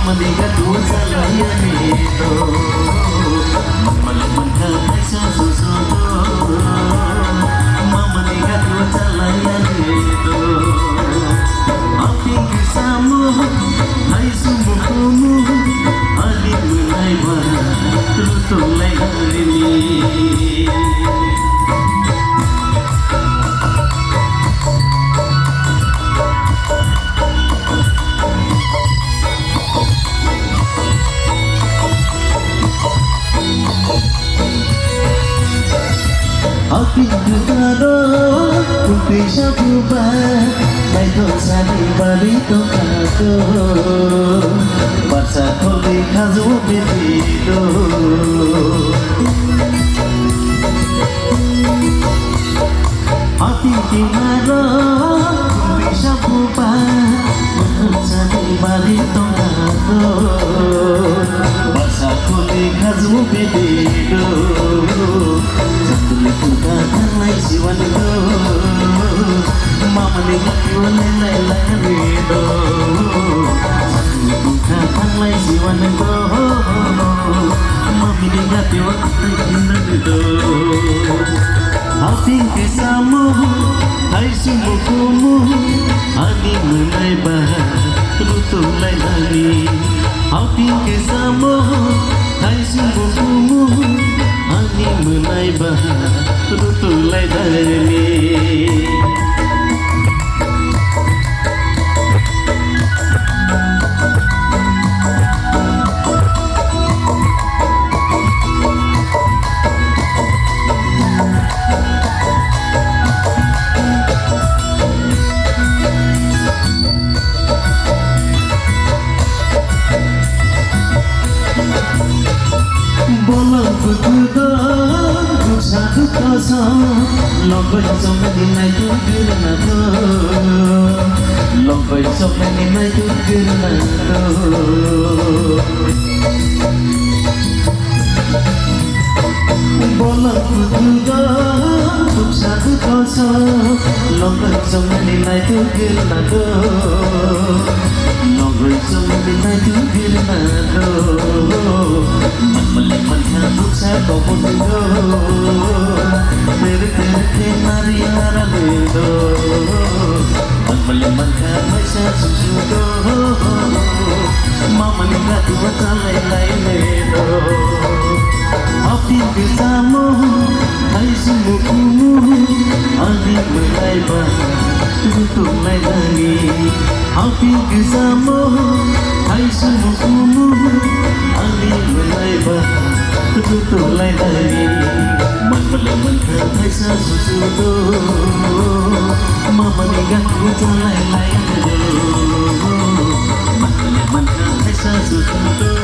maligat sa layan ito Mamalimang ka ay sa susunod Mamaligat sa layan ito Aking kasamo ay sumuko mo Aling mulay ba tutulay halimin Aking kagano kung di siya bubad May dosa di balito kako Basa ko di kazo bibito Aking kagano kung di siya bubad May dosa di balito kako Basa ko di kazo bibito Tanlay siwan ko Mamaligat yun ay lalito Tanlay siwan ko Mamaligat yun ay lalito Ating kasamo ay sumuko mo Aking mulay ba tutulay langit Ating kasamo ay sumuko mo Aking mulay ba tutulay langit Bolang betudan dosa dosa Lombai somai dinai tu girnato Lombai somai dinai tu girnato Bolang betudan dosa dosa Lombai somai dinai tu girnato Lombai somai dinai tu girnato Maliman ka sa komundo Mere tere nari aralito Maliman ka sa susudo Mamaligat sa laylay nito Aking kasamo ay sumuko mo Aking mulay ba tutulay langit Aking kasamo ay sumuko mo Aking mulay ba tutulay langit Magmalaman ka ay sa susudo Mamaligat sa laylay nito Magmalaman ka ay sa susudo